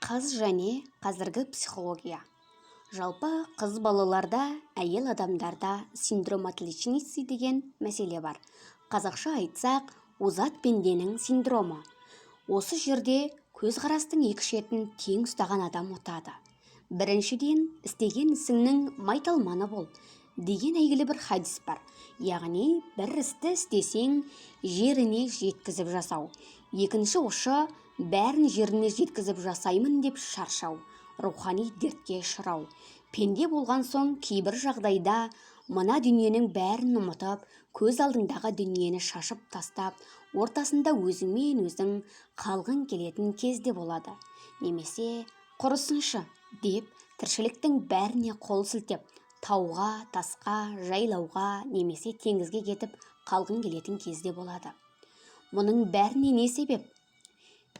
Қыз және қазіргі психология. Жалпы қыз балаларда, әйел адамдарда синдром отличницы деген мәселе бар. Қазақша айтсақ, озат пенденің синдромы. Осы жерде көзқарастың екі шетін тең ұстаған адам ұтады. Біріншіден, істеген ісіңнің майталманы бол деген әйгілі бір хадис бар. Яғни, бір істі істесең, жеріне жеткізіп жасау. Екінші ұшы, бәрін жеріне жеткізіп жасаймын деп шаршау, рухани дертке ұшырау. Пенде болған соң кейбір жағдайда мына дүниенің бәрін ұмытып, көз алдыңдағы дүниені шашып тастап, ортасында өзіңмен өзің қалғың келетін кезде болады. Немесе құрысыншы деп тіршіліктің бәріне қол сілтеп, тауға, тасқа, жайлауға немесе теңізге кетіп қалғың келетін кезде болады. Мұның бәріне не себеп?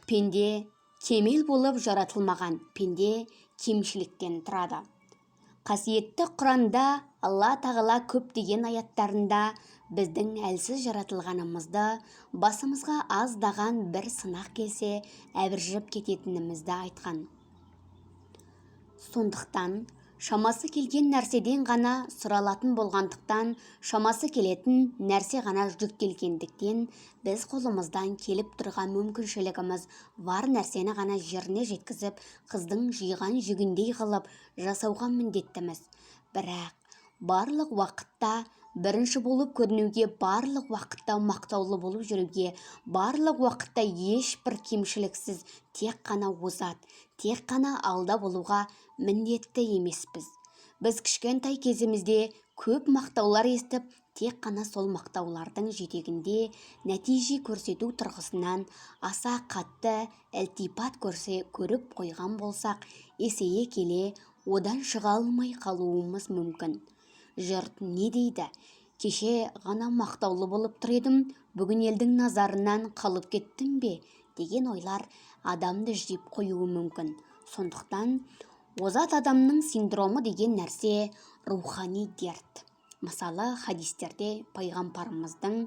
Пенде кемел болып жаратылмаған, пенде кемшіліктен тұрады. Қасиетті Құранда Алла тағала көптеген аяттарында біздің әлсіз жаратылғанымызды, басымызға аздаған бір сынақ келсе, әбіржіп кететінімізді айтқан. Сондықтан, шамасы келген нәрседен ғана сұралатын болғандықтан, шамасы келетін нәрсе ғана жүктелгендіктен, біз қолымыздан келіп тұрған мүмкіншілігіміз бар нәрсені ғана жеріне жеткізіп, қыздың жиған жүгіндей қылып жасауға міндеттіміз. Бірақ барлық уақытта бірінші болып көрінуге, барлық уақытта мақтаулы болып жүруге, барлық уақытта ешбір кемшіліксіз, тек қана озат, тек қана алда болуға міндетті емеспіз. Біз кішкентай кезімізде көп мақтаулар естіп, тек қана сол мақтаулардың жетегінде нәтиже көрсету тұрғысынан аса қатты ілтипат көріп қойған болсақ, есейе келе одан шыға алмай қалуымыз мүмкін. Жұрт не дейді? Кеше ғана мақтаулы болып тұр едім, бүгін елдің назарынан қалып кеттім бе? Деген ойлар адамды жеп қоюы мүмкін. Сондықтан, озат адамның синдромы деген нәрсе рухани дерт. Мысалы, хадистерде пайғамбарымыздың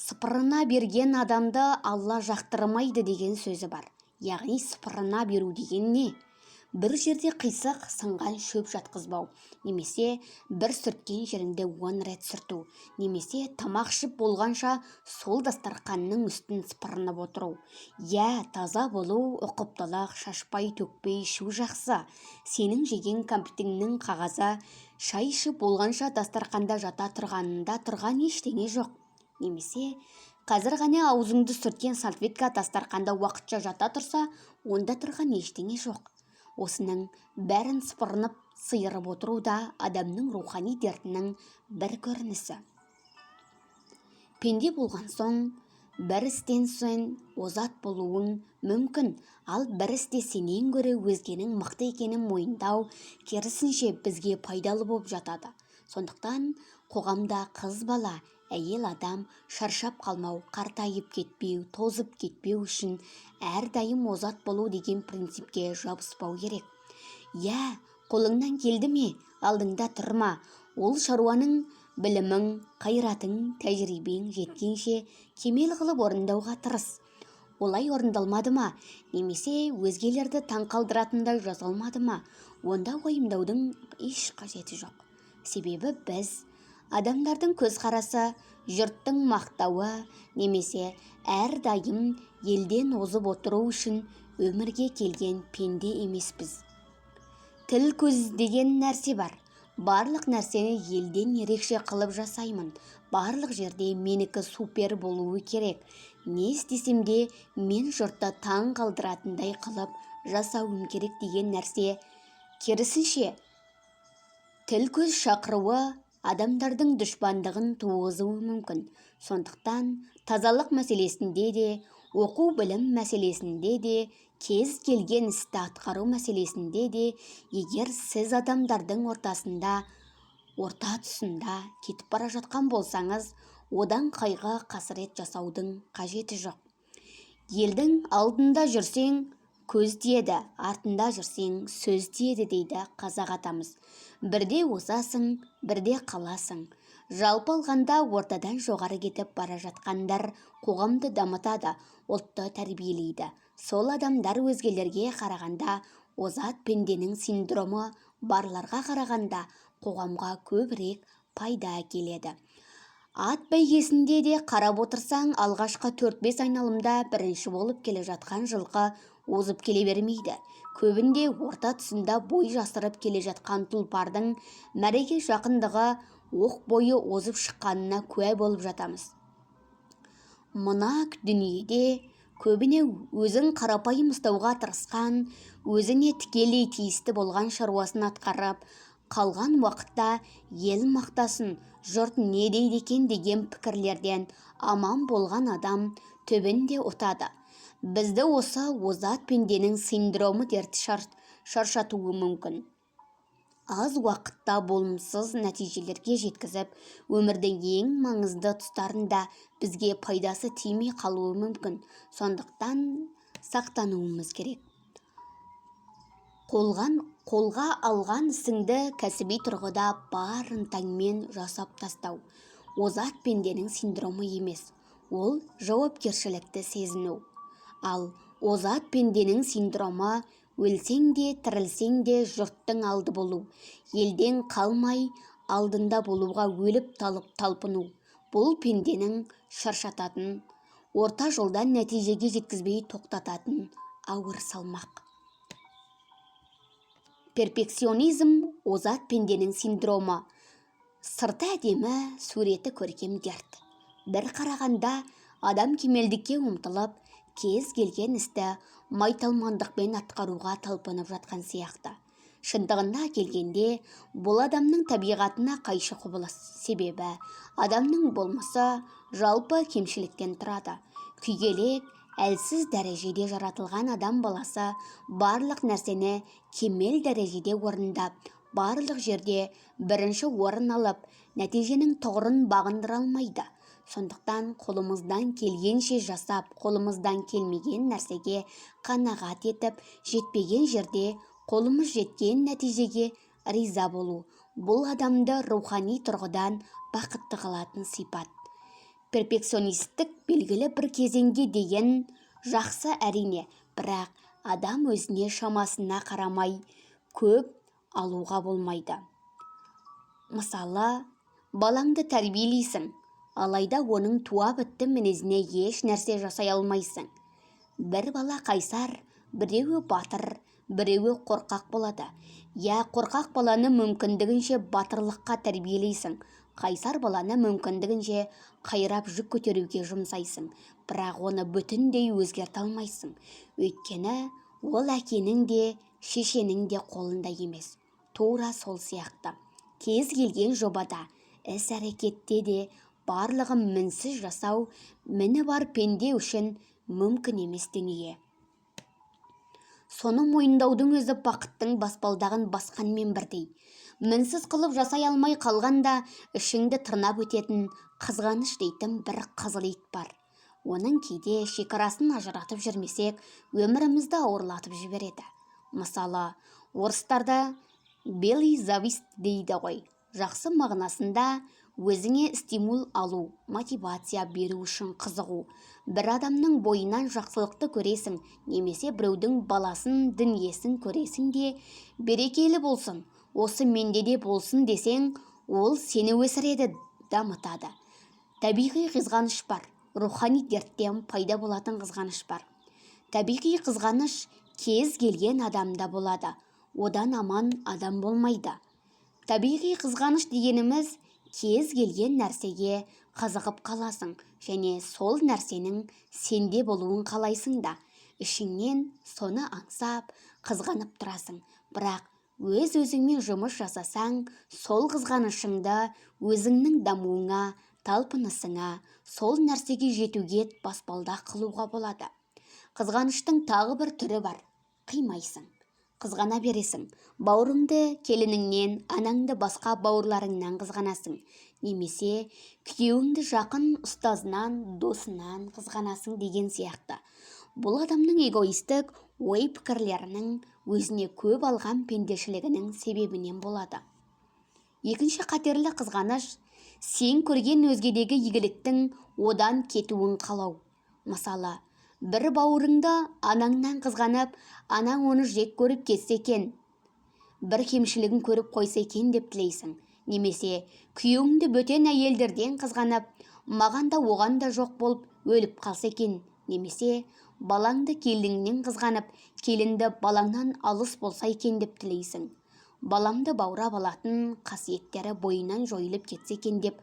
сыпырына берген адамды Алла жақтырмайды деген сөзі бар. Яғни сыпырына беру деген не? Бір жерде қисық сынған шөп жатқызбау, немесе бір сүрткен жерінде 10 рет сүрту, немесе тамақ ішіп болғанша сол дастарқанның үстін сыпырынып отыру. Таза болу, ұқыптылық, шашпай төкпей ішу жақсы. Сенің жеген кәмпитіңнің қағазы шай ішіп болғанша дастарқанда жата тұрғанында тұрған ештеңе жоқ. Немесе қазір ғана аузыңды сүрткен салфетка дастарқанда уақытша жата тұрса, онда тұрған ештеңе жоқ. Осының бәрін сыпырынып, сыйырып отыру да адамның рухани дертінің бір көрінісі. Пенде болған соң, бір істен соң озат болуың мүмкін, ал бір істе сенен гөрі өзгенің мықты екенін мойындау, керісінше бізге пайдалы болып жатады. Сондықтан, қоғамда қыз бала, әйел адам шаршап қалмау, қартайып кетпеу, тозып кетпеу үшін әрдайым озат болу деген принципке жабыспау керек. Қолыңнан келді ме, алдыңда тұрма. Ол шаруаның білімің, қайратың, тәжірибең жеткенше кемел қылып орындауға тырыс. Олай орындалмады ма, немесе өзгелерді таңқалдыратындай жазылмады ма, онда уайымдаудың еш қажеті жоқ. Себебі біз адамдардың көзқарасы, жұрттың мақтауы немесе әрдайым елден озып отыру үшін өмірге келген пенде емеспіз. Тіл көз деген нәрсе бар. Барлық нәрсені елден ерекше қылып жасаймын. Барлық жерде менікі супер болуы керек. Не істесем де мен жұртты таң қалдыратындай қылып жасауым керек деген нәрсе. Керісінше, тіл көз шақыруы адамдардың дұшпандығын туғызуы мүмкін. Сондықтан, тазалық мәселесінде де, оқу білім мәселесінде де, кез келген істі атқару мәселесінде де, егер сіз адамдардың орта тұсында кетіп бара жатқан болсаңыз, одан қайғы қасірет жасаудың қажеті жоқ. Елдің алдында жүрсең, көз тиеді, артында жүрсең, сөз тиеді дейді қазақ атамыз. Бірде озасың, бірде қаласың. Жалпы алғанда ортадан жоғары кетіп бара жатқандар қоғамды дамытады, ұлтты тәрбиелейді. Сол адамдар өзгелерге қарағанда озат пенденің синдромы барларға қарағанда қоғамға көбірек пайда әкеледі. Ат бәйгесінде де қарап отырсаң, алғашқы 4-5 айналымда бірінші болып келе жатқан жылқы озып келе бермейді. Көбінде орта тұсында бой жасырып келе жатқан тұлпардың мәреге жақындығы оқ бойы озып шыққанына куә болып жатамыз. Мына дүниеде көбіне өзін қарапайым ұстауға тырысқан, өзіне тікелей тиісті болған шаруасын атқарып, қалған уақытта ел мақтасын, жұрт не дейді екен деген пікірлерден аман болған адам түбінде ұтады. Бізді осы озат пенденің синдромы дерті шаршатуы мүмкін. Аз уақытта болымсыз нәтижелерге жеткізіп, өмірдің ең маңызды тұстарында бізге пайдасы тимей қалуы мүмкін. Сондықтан сақтануымыз керек. Қолға алған ісіңді кәсіби тұрғыда бар ынтаңмен жасап тастау. Озат пенденің синдромы емес, ол жауапкершілікті сезіну. Ал озат пенденің синдромы өлсең де, тірілсең де жұрттың алды болу, елден қалмай алдында болуға өліп талпыну. Бұл пенденің шаршататын, орта жолдан нәтижеге жеткізбей тоқтататын ауыр салмақ. Перфекционизм озат пенденің синдромы. Сырты әдемі, суреті көркем дерт. Бір қарағанда адам кемелдікке ұмтылып, кез келген істі майталмандықпен атқаруға талпынып жатқан сияқты. Шындығында келгенде, бұл адамның табиғатына қайшы құбылыс. Себебі адамның болмысы жалпы кемшіліктен тұрады. Күйгелек, әлсіз дәрежеде жаратылған адам баласы барлық нәрсені кемел дәрежеде орындап, барлық жерде бірінші орын алып, нәтиженің тұғырын бағындыра алмайды. Сондықтан қолымыздан келгенше жасап, қолымыздан келмеген нәрсеге қанағат етіп, жетпеген жерде қолымыз жеткен нәтижеге риза болу. Бұл адамды рухани тұрғыдан бақытты қылатын сипат. Перфекционистік белгілі бір кезеңге дейін жақсы әрине, бірақ адам өзіне шамасына қарамай көп алуға болмайды. Мысалы, балаңды тәрбиелейсің, алайда оның туа бітті мінезіне еш нәрсе жасай алмайсың. Бір бала қайсар, біреуі батыр, біреуі қорқақ болады. Қорқақ баланы мүмкіндігінше батырлыққа тәрбиелейсің. Қайсар баланы мүмкіндігінше қайрап жүк көтеруге жұмсайсың, бірақ оны бүтіндей өзгерте алмайсың. Өйткені ол әкенің де, шешенің де қолында емес. Тура сол сияқты. Кез келген жобада, іс-әрекетте де барлығын мінсіз жасау, міні бар пенде үшін мүмкін емес дүние. Соны мойындаудың өзі бақыттың баспалдағын басқанмен бірдей. Мінсіз қылып жасай алмай қалғанда ішіңді тырнап өтетін қызғаныш дейтін бір қызыл ит бар. Оның кейде шекарасын ажыратып жүрмесек, өмірімізді ауырлатып жібереді. Мысалы, орыстарда белый завист дейді ғой. Жақсы мағынасында өзіңе стимул алу, мотивация беру үшін қызығу. Бір адамның бойынан жақсылықты көресің, немесе біреудің баласын, дүниесін көресің де, берекелі болсын, осы менде де болсын десең, ол сені өсіреді, дамытады. Табиғи қызғаныш бар, рухани дерттен пайда болатын қызғаныш бар. Табиғи қызғаныш кез келген адамда болады, одан аман адам болмайды. Табиғи қызғаныш дегеніміз кез келген нәрсеге қызығып қаласың, және сол нәрсенің сенде болуын қалайсың да, ішіңнен соны аңсап, қызғанып тұрасың. Бірақ өз-өзіңмен жұмыс жасасаң, сол қызғанышыңды өзіңнің дамуыңа, талпынысыңа, сол нәрсеге жетуге баспалдақ қылуға болады. Қызғаныштың тағы бір түрі бар, қимайсың. Қызғана бересің, бауырыңды келініңнен, анаңды басқа бауырларыңнан қызғанасың. Немесе күйеуіңді жақын ұстазынан, досынан қызғанасың деген сияқты. Бұл адамның эгоистік ой-пікірлерінің өзіне көп алған пендешілігінің себебінен болады. Екінші қатерлі қызғаныш сен көрген өзгедегі игіліктің одан кетуін қалау. Мысалы, бір бауырыңды анаңнан қызғанып, анаң оны жек көріп кетсе екен, бір кемшілігін көріп қойса екен деп тілейсің. Немесе күйеуіңді бөтен әйелдерден қызғанып, маған да оған да жоқ болып өліп қалса екен. Немесе балаңды келініңнен қызғанып, келінді балаңнан алыс болса екен деп тілейсің. Баламды баурап алатын қасиеттері бойынан жойылып кетсе екен деп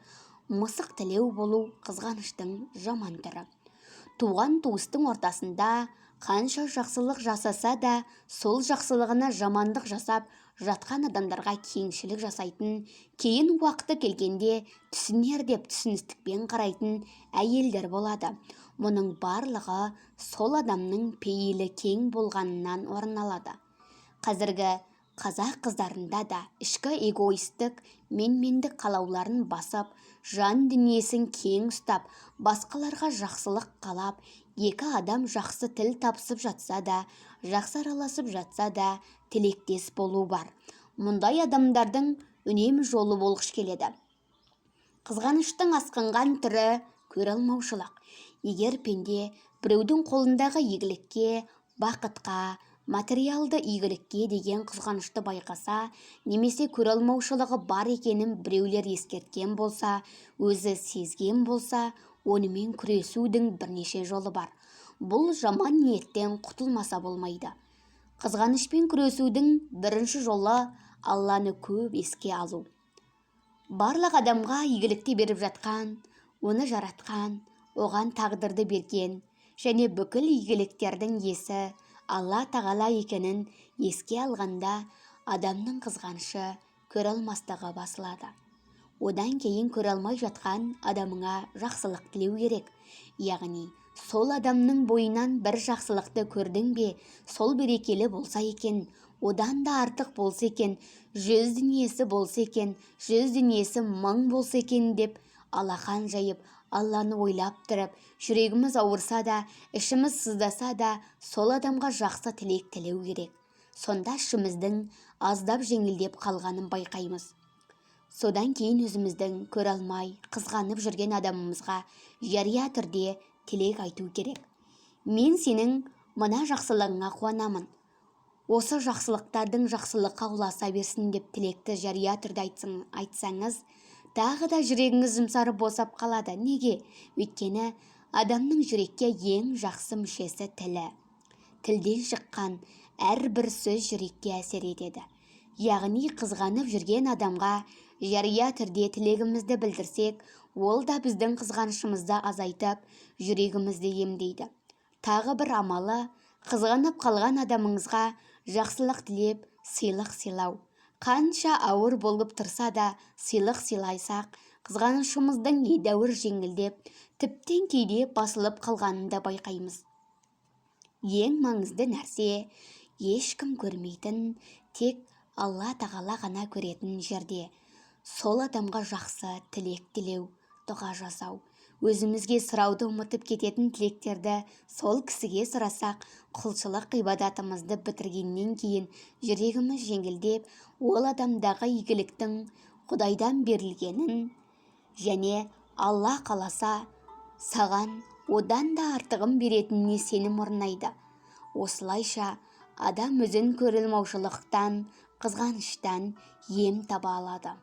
мысық тілеу болу қызғаныштың жаман түрі. Туған туыстың ортасында қанша жақсылық жасаса да, сол жақсылығына жамандық жасап жатқан адамдарға кеңшілік жасайтын, кейін уақыты келгенде түсінер деп түсіністікпен қарайтын әйелдер болады. Мұның барлығы сол адамның пейілі кең болғанынан орын алады. Қазіргі қазақ қыздарында да ішкі эгоистік, менмендік қалауларын басып, жан дүниесін кең ұстап, басқаларға жақсылық қалап, екі адам жақсы тіл табысып жатса да, жақсы араласып жатса да, тілектес болу бар. Мұндай адамдардың үнемі жолы болғыш келеді. Қызғаныштың асқынған түрі көре алмаушылық. Егер пенде біреудің қолындағы игілікке, бақытқа, материалды игілікке деген қызғанышты байқаса, немесе көре алмаушылығы бар екенін біреулер ескерткен болса, өзі сезген болса, онымен күресудің бірнеше жолы бар. Бұл жаман ниеттен құтылмаса болмайды. Қызғанышпен күресудің бірінші жолы Алланы көп еске алу. Барлық адамға игілікті беріп жатқан, оны жаратқан, оған тағдырды берген және бүкіл игіліктердің иесі Алла тағала екенін еске алғанда, адамның қызғанышы көре алмастығы басылады. Одан кейін көре алмай жатқан адамыңа жақсылық тілеу керек. Яғни, сол адамның бойынан бір жақсылықты көрдің бе, сол берекелі болса екен, одан да артық болса екен, 100 дүниесі болса екен, 100 дүниесі 1000 болса екен деп алақан жайып, Алланы ойлап тұрып, жүрегіміз ауырса да, ішіміз сыздаса да, сол адамға жақсы тілек тілеу керек. Сонда ішіміздің аздап жеңілдеп қалғанын байқаймыз. Содан кейін өзіміздің көре алмай, қызғанып жүрген адамымызға жария түрде тілек айту керек. Мен сенің мына жақсылығыңа қуанамын. Осы жақсылықтардың жақсылыққа ұласа берсін деп тілекті жария түрде айтсаңыз, тағы да жүрегіңіз жұмсарып босап қалады. Неге? Өйткені адамның жүрекке ең жақсы мүшесі тілі. Тілден шыққан әрбір сөз жүрекке әсер етеді. Яғни қызғанып жүрген адамға жария түрде тілегімізді білдірсек, ол да біздің қызғанышымызды азайтып, жүрегімізді емдейді. Тағы бір амалы, қызғанып қалған адамыңызға жақсылық тілеп, сыйлық сыйлау. Қанша ауыр болып тұрса да, сыйлық сыйлайсақ, қызғанышымыздың едәуір жеңілдеп, тіптен кейде басылып қалғанын байқаймыз. Ең маңызды нәрсе, ешкім көрмейтін, тек Алла тағала ғана көретін жерде сол адамға жақсы тілек тілеу, дұға жасау. Өзімізге сұрауды ұмытып кететін тілектерді сол кісіге сұрасақ, құлшылық ғибадатымызды бітіргеннен кейін жүрегіміз жеңілдеп, ол адамдағы игіліктің Құдайдан берілгенін және Алла қаласа саған одан да артығын беретініне сенім орнайды. Осылайша адам өзін көре алмаушылықтан, қызғаныштан ем таба алады.